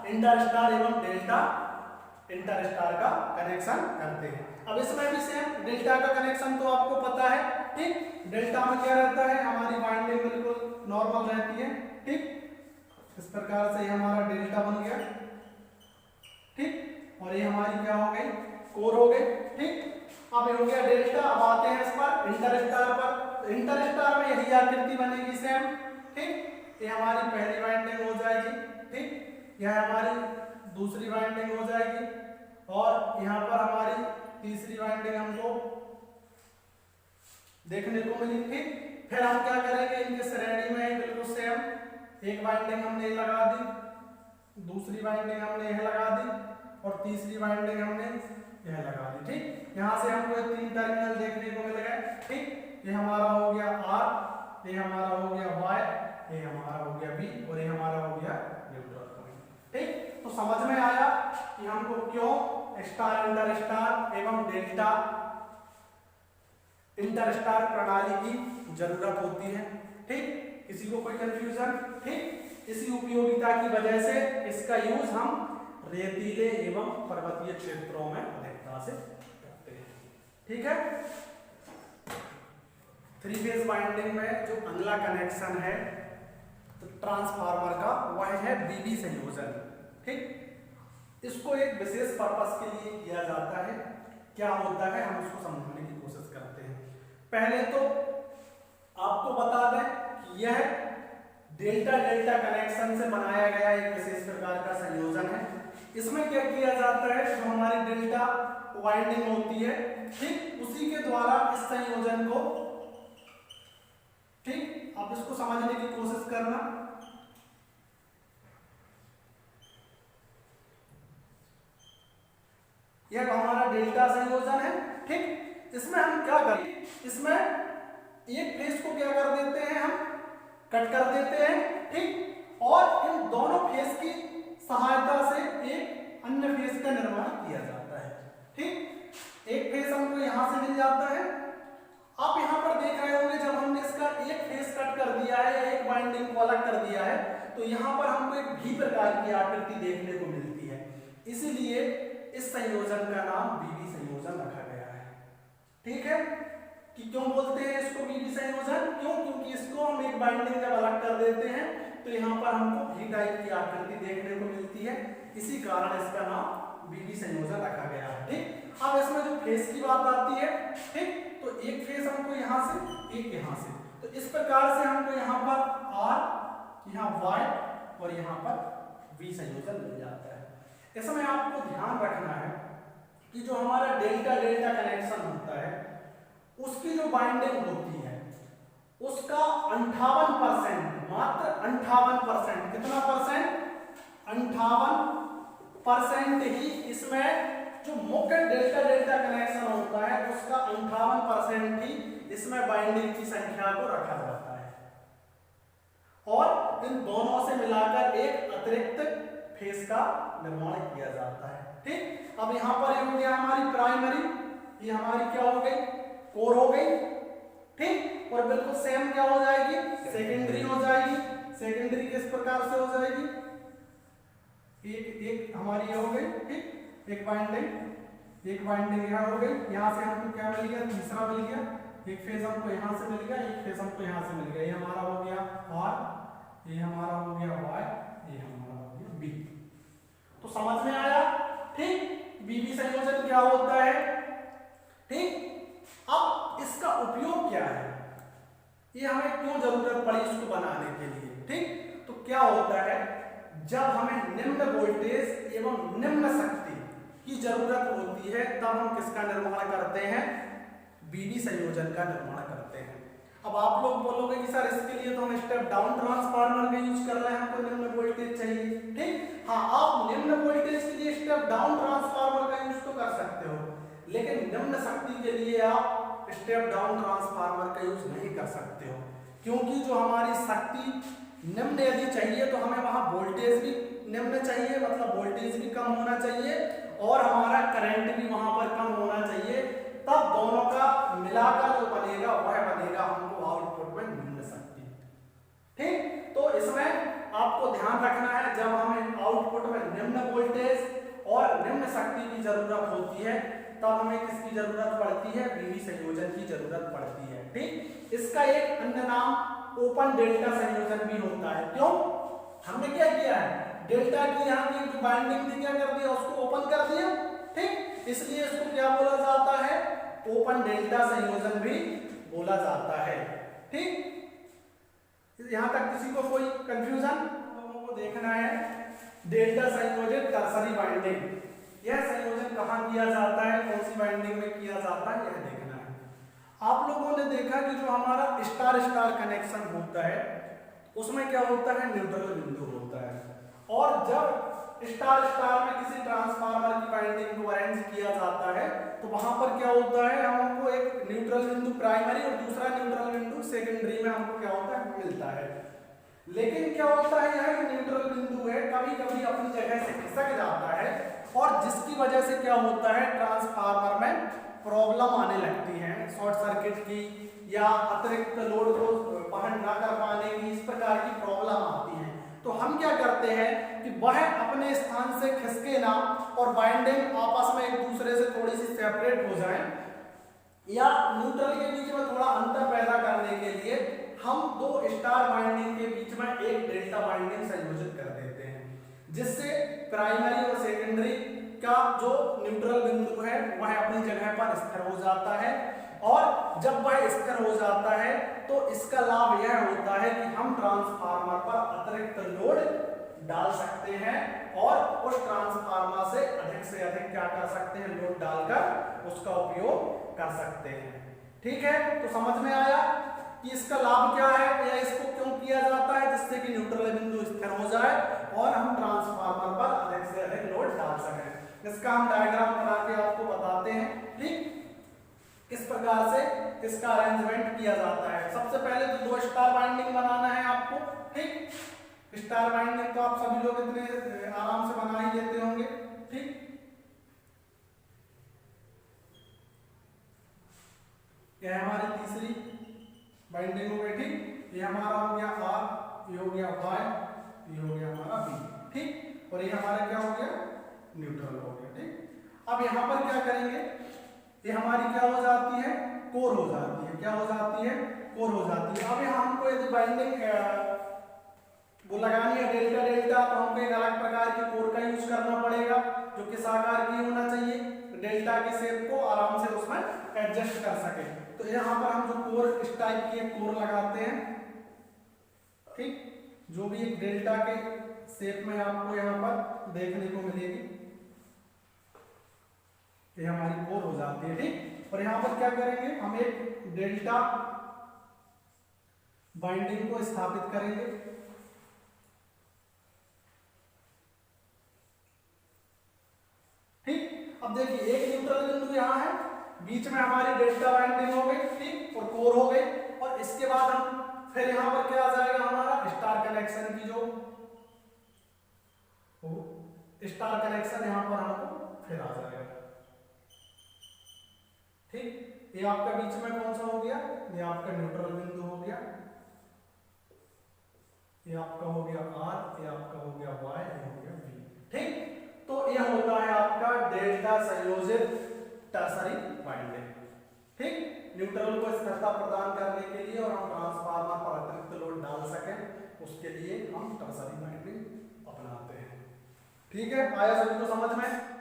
S1: इंटर स्टार एवं डेल्टा इंटर स्टार का कनेक्शन करते हैं। अब इसमें भी सेम डेल्टा का कनेक्शन तो आपको पता है। ठीक, डेल्टा में क्या रहता है, हमारी वाइंडिंग बिल्कुल नॉर्मल रहती है। ठीक, इस प्रकार से हमारा डेल्टा बन गया। ठीक, और ये हमारी क्या हो गई, कोर हो गई। ठीक, अब ये हो गया डेल्टा। अब आते हैं इस पर इंटरस्टार पर। इंटरस्टार में यही आकृति बनेगी सेम, ठीक। ये हमारी पहली वाइंडिंग हो जाएगी, ठीक। यह हमारी दूसरी वाइंडिंग हो जाएगी और यहाँ पर हमारी तीसरी वाइंडिंग हमको देखने को मिली, ठीक। फिर हम क्या करेंगे, इनके श्रेणी में बिल्कुल सेम एक वाइंडिंग हमने लगा दी, दूसरी वाइंडिंग हमने यह लगा दी और तीसरी वाइंडिंग हमने यह लगा दी, ठीक। यहाँ से हमको 3 टर्मिनल देखने को मिल गए, ठीक। ये हमारा हो गया R, ये हमारा हो गया Y, ये हमारा हो गया B और ये हमारा हो गया न्यूट्रल पॉइंट, ठीक। तो समझ में आया कि हमको क्यों स्टार इंटरस्टार एवं डेल्टा इंटरस्टार प्रणाली की जरूरत होती है, ठीक। किसी को कोई कंफ्यूजन, ठीक। इसी उपयोगिता की वजह से इसका यूज हम रेतीले एवं पर्वतीय क्षेत्रों में अधिकता से करते हैं, ठीक है। 3 फेज वाइंडिंग में जो अगला कनेक्शन है तो ट्रांसफार्मर का, वह है बीबी संयोजन, ठीक। इसको एक विशेष पर्पस के लिए किया जाता है। क्या होता है हम उसको समझने की कोशिश करते हैं। पहले तो आपको बता दें कि यह डेल्टा डेल्टा कनेक्शन से बनाया गया एक विशेष प्रकार का संयोजन है। इसमें क्या किया जाता है, जो हमारी डेल्टा वाइंडिंग होती है, ठीक, उसी के द्वारा इस संयोजन को, ठीक, आप इसको समझने की कोशिश करना। यह हमारा डेल्टा संयोजन है, ठीक। इसमें हम क्या करें, इसमें एक फेज को क्या कर देते हैं, हम कट कर देते हैं, ठीक, और इन दोनों फेज की सहायता से एक अन्य फेज का निर्माण किया जाता है, ठीक। एक फेज हमको यहां से मिल जाता है। आप यहां पर देख रहे होंगे जब हमने इसका एक फेज कट कर दिया है या एक वाइंडिंग को अलग कर दिया है तो यहां पर हमको एक भी प्रकार की आकृति देखने को मिलती है। इसीलिए इस संयोजन का नाम बीबी संयोजन रखा गया है, ठीक है। कि क्यों बोलते हैं इसको बीबी संयोजन, क्यों, क्योंकि इसको हम एक वाइंडिंग जब अलग कर देते हैं तो यहाँ पर हमको भी टाइप की आकृति देखने को मिलती है। इसी कारण इसका नाम बीबी संयोजन रखा गया है, ठीक। अब इसमें जो फेज की बात आती है, ठीक, तो एक फेज हमको यहाँ से, एक यहाँ से, तो इस प्रकार से हमको यहाँ पर R, यहाँ Y और यहाँ पर V संयोजन मिल जाता है। इसमें आपको ध्यान रखना है कि जो हमारा डेल्टा डेल्टा कनेक्शन होता है उसकी जो बाइंडिंग होती है उसका 58%, मात्र 58%, कितना परसेंट, 58% ही इसमें जो मुख्य डेल्टा डेल्टा कनेक्शन होता है उसका 58% ही इसमें बाइंडिंग की संख्या को रखा जाता है और इन दोनों से मिलाकर एक अतिरिक्त फेज का निर्माण किया जाता है, ठीक। अब यहाँ पर हो गया हमारी प्राइमरी, ये हमारी क्या हो गई, कोर हो गई, ठीक। और बिल्कुल सेम क्या हो जाएगी, सेकेंडरी हो जाएगी। सेकेंडरी किस प्रकार से हो जाएगी, एक हमारी हो गई, ठीक, एक वाइंडिंग यहाँ हो गई। यहाँ से हमको क्या मिल गया, तीसरा मिल गया, एक फेज हमको यहाँ से मिल गया, एक फेज हमको यहाँ से मिल गया। ये हमारा हो गया R, ये हमारा हो गया Y, ये हमारा हो गया B। तो समझ में आया, ठीक। बीबी संयोजन क्या होता है, ठीक। अब इसका उपयोग क्या है, ये हमें क्यों जरूरत पड़ी इसको बनाने के लिए, ठीक। तो क्या होता है, जब हमें निम्न वोल्टेज एवं निम्न शक्ति की जरूरत होती है तब हम किसका निर्माण करते हैं, बीबी संयोजन का निर्माण करते हैं। अब आप लोग बोलोगे कि सर इसके लिए तो हम स्टेप डाउन ट्रांसफार्मर का यूज कर रहे हैं, हमको निम्न वोल्टेज चाहिए, ठीक। हाँ, आप निम्न वोल्टेज के लिए स्टेप डाउन ट्रांसफार्मर का यूज तो कर सकते हो, लेकिन निम्न शक्ति के लिए आप स्टेप डाउन ट्रांसफार्मर का यूज नहीं कर सकते हो, क्योंकि जो हमारी शक्ति निम्न यदि चाहिए तो हमें वहां वोल्टेज भी निम्न चाहिए, मतलब वोल्टेज भी कम होना चाहिए और हमारा करंट भी वहां पर कम होना चाहिए। तब दोनों का मिलाकर जो बनेगा वह बनेगा हमको आउटपुट में निम्न शक्ति, ठीक। तो इसमें आपको ध्यान रखना है, जब हमें आउटपुट में निम्न वोल्टेज और निम्न शक्ति की जरूरत होती है तब हमें किसकी जरूरत पड़ती है, बीबी संयोजन की जरूरत पड़ती है, ठीक। इसका एक अन्य नाम ओपन डेल्टा संयोजन भी होता है। क्यों, हमने क्या किया है, डेल्टा की यहाँ की जो बाइंडिंग थी क्या कर दिया, उसको ओपन कर दिया, ठीक। इसलिए इसको क्या बोला जाता है, ओपन डेल्टा संयोजन भी बोला जाता है। ठीक, यहां तक किसी को कोई कंफ्यूजन? लोगों को देखना है डेल्टा संयोजित टर्सरी बाइंडिंग, यह संयोजन कहां किया जाता है, कौन सी बाइंडिंग में किया जाता है, यह देखना है। आप लोगों ने देखा कि जो हमारा स्टार स्टार कनेक्शन होता है उसमें क्या होता है, न्यूट्रल बिंदु होता है, और जब स्टार स्टार में किसी ट्रांसफार्मर की बाइंडिंग को अरेंज किया जाता है तो वहां पर क्या होता है, हमको एक न्यूट्रल बिंदु प्राइमरी और दूसरा न्यूट्रल बिंदु सेकेंडरी में हमको क्या होता है, मिलता है। लेकिन क्या होता है, यह न्यूट्रल बिंदु है कभी कभी अपनी जगह से खिसक जाता है, और जिसकी वजह से क्या होता है, ट्रांसफार्मर में प्रॉब्लम आने लगती है, शॉर्ट सर्किट की या अतिरिक्त लोड को वहन न कर पाने की, इस प्रकार की प्रॉब्लम आती है। तो हम क्या करते हैं कि वह अपने स्थान से खिसके ना और बाइंडिंग आपस में एक दूसरे से थोड़ी सी सेपरेट हो जाए, या न्यूट्रल के बीच में थोड़ा अंतर पैदा करने के लिए हम दो स्टार बाइंडिंग के बीच में एक डेल्टा बाइंडिंग संयोजित कर देते हैं, जिससे प्राइमरी और सेकेंडरी का जो न्यूट्रल बिंदु है वह अपनी जगह पर स्थिर हो जाता है, और जब वह स्थिर हो जाता है तो इसका लाभ यह होता है कि हम ट्रांसफार्मर पर अतिरिक्त लोड डाल सकते हैं और उस ट्रांसफार्मर से अधिक क्या कर सकते हैं, लोड डालकर उसका उपयोग कर सकते हैं। ठीक है, तो समझ में आया कि इसका लाभ क्या है या इसको क्यों किया जाता है, जिससे कि न्यूट्रल बिंदु स्थिर हो जाए और हम ट्रांसफार्मर पर अधिक से अधिक लोड डाल सकें। इसका हम डायग्राम बना के आपको बताते हैं। ठीक, किस प्रकार से इसका अरेंजमेंट किया जाता है। सबसे पहले तो दो स्टार बाइंडिंग बनाना है आपको। ठीक, स्टार बाइंडिंग तो आप सभी लोग इतने आराम से बना ही लेते होंगे। ठीक, यह हमारी तीसरी बाइंडिंग हो गई। ठीक, ये हमारा हो गया आर, ये हो गया वाई, ये हो गया हमारा बी। ठीक, और ये हमारा क्या हो गया, न्यूट्रल हो गया। ठीक, अब यहां पर क्या करेंगे, ये हमारी क्या हो जाती है, कोर हो जाती है। क्या हो जाती है, कोर हो जाती है। अब यहाँ हमको यदि बाइंडिंग वो लगानी है डेल्टा डेल्टा, तो हमको एक अलग प्रकार की कोर का यूज करना पड़ेगा जो किस आकार की होना चाहिए, डेल्टा के शेप को आराम से उसमें एडजस्ट कर सके। तो यहाँ पर हम जो कोर इस टाइप की एक कोर लगाते हैं। ठीक, जो भी एक डेल्टा के शेप में आपको यहाँ पर देखने को मिलेगी, ये हमारी कोर हो जाती है। ठीक, और यहाँ पर क्या करेंगे, हम एक डेल्टा बाइंडिंग को स्थापित करेंगे। ठीक, अब देखिए एक न्यूट्रल बिंदु यहाँ है, बीच में हमारी डेल्टा बाइंडिंग हो गई। ठीक, और कोर हो गई, और इसके बाद हम फिर यहाँ पर क्या आ जाएगा, हमारा स्टार कनेक्शन की जो स्टार कनेक्शन यहाँ पर हमको फिर आ जाएगा। ठीक, ये आपका बीच में कौन सा हो गया, ये आपका न्यूट्रल बिंदु हो गया, ये आपका हो गया आर, ये आपका हो गया वाई, ये हो गया बी। ठीक, तो यह होता है आपका डेल्टा संयोजित टर्सरी बाइंडिंग। ठीक, न्यूट्रल को स्थिरता प्रदान करने के लिए और हम ट्रांसफार्मर पर अतिरिक्त लोड डाल सकें, उसके लिए हम टर्सरी बाइंडिंग अपनाते हैं। ठीक है, आया सभी को समझ में।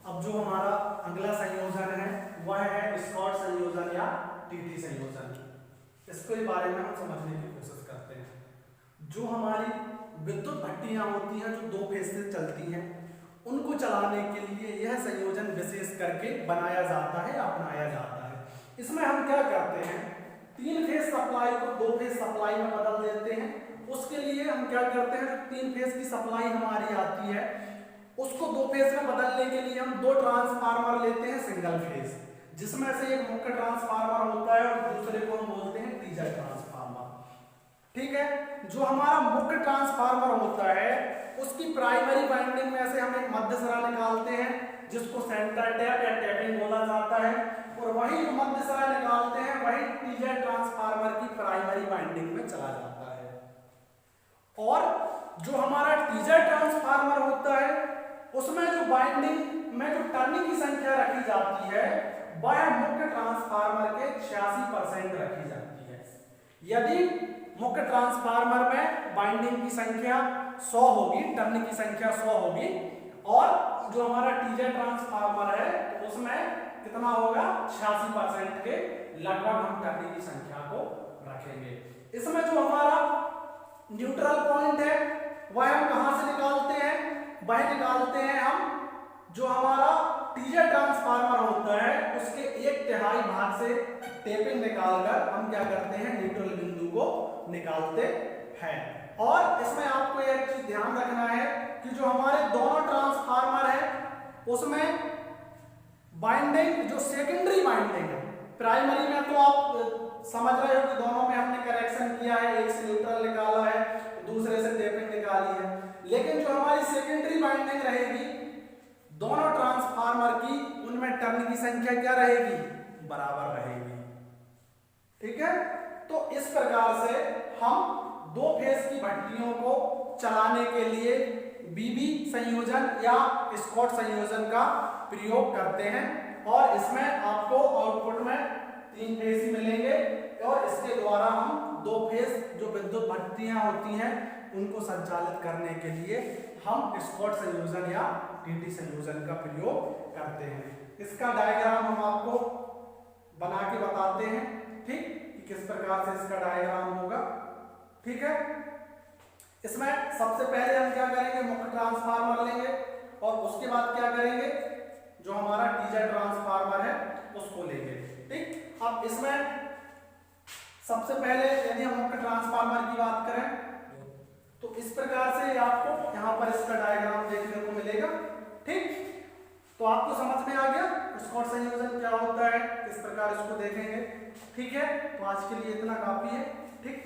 S1: अब जो हमारा अगला संयोजन है वह है स्कॉट संयोजन या टीटी संयोजन। इसके बारे में हम समझने की कोशिश करते हैं। जो हमारी विद्युत भट्टियां होती हैं जो दो फेज से चलती हैं, उनको चलाने के लिए यह संयोजन विशेष करके बनाया जाता है, अपनाया जाता है। इसमें हम क्या करते हैं, तीन फेज सप्लाई को दो फेज सप्लाई में बदल देते हैं। उसके लिए हम क्या करते हैं, तीन फेज की सप्लाई हमारी आती है उसको दो फेज में बदलने के लिए हम दो ट्रांसफार्मर लेते हैं सिंगल फेज, जिसमें से एक मुख्य ट्रांसफार्मर होता है और दूसरे को हम बोलते हैं टीजर ट्रांसफार्मर। ठीक है, जो हमारा मुख्य ट्रांसफार्मर होता है उसकी प्राइमरी वाइंडिंग में से हम एक मध्य सिरा निकालते हैं जिसको सेंटर टैप या टैपिंग बोला जाता है, और वही जो मध्य सिरा निकालते हैं वही टीजर ट्रांसफार्मर की प्राइमरी वाइंडिंग में चला जाता है। और जो हमारा टीजर ट्रांसफार्मर होता है उसमें जो बाइंडिंग में जो टर्निंग की संख्या रखी जाती है वह मुख्य ट्रांसफार्मर के 86% रखी जाती है। यदि मुख्य ट्रांसफार्मर में बाइंडिंग की संख्या 100 होगी, टर्निंग की संख्या 100 होगी, और जो हमारा टीजर ट्रांसफार्मर है उसमें कितना होगा 86% के लगभग हम टर्निंग की संख्या को रखेंगे। इसमें जो हमारा न्यूट्रल पॉइंट है वह हम कहां से निकालते हैं, वह निकालते हैं हम जो हमारा टीजर ट्रांसफार्मर होता है उसके 1/3 भाग से टेपिंग निकालकर हम क्या करते हैं, न्यूट्रल बिंदु को निकालते हैं। और इसमें आपको एक चीज ध्यान रखना है कि जो हमारे दोनों ट्रांसफार्मर है उसमें बाइंडिंग जो सेकेंडरी बाइंडिंग है, प्राइमरी में तो आप समझ रहे हो कि दोनों में हमने करेक्शन किया है, एक से न्यूट्रल निकाला है दूसरे से टेपिंग निकाली है, लेकिन जो हमारी सेकेंडरी बाइंडिंग रहेगी दोनों ट्रांसफार्मर की उनमें टर्न की संख्या क्या रहेगी, बराबर रहेगी। ठीक है, तो इस प्रकार से हम 2 फेज की भट्टियों को चलाने के लिए बीबी संयोजन या स्कॉट संयोजन का प्रयोग करते हैं और इसमें आपको आउटपुट में 3 फेज ही मिलेंगे और इसके द्वारा हम 2 फेज जो विद्युत भट्टियां होती हैं उनको संचालित करने के लिए हम स्कॉट संयोजन या टीटी संयोजन का प्रयोग करते हैं। इसका डायग्राम हम आपको बना के बताते हैं, ठीक, कि किस प्रकार से इसका डायग्राम होगा। ठीक है, इसमें सबसे पहले हम क्या करेंगे, मुख्य ट्रांसफार्मर लेंगे और उसके बाद क्या करेंगे, जो हमारा टीजर ट्रांसफार्मर है उसको लेंगे। ठीक, अब इसमें सबसे पहले यदि हम मुख्य ट्रांसफार्मर की बात करें तो इस प्रकार से आपको यहाँ पर इसका डायग्राम देखने को मिलेगा। ठीक, तो आपको समझ में आ गया स्कॉट संयोजन क्या होता है, किस प्रकार इसको देखेंगे। ठीक है, तो आज के लिए इतना काफी है। ठीक।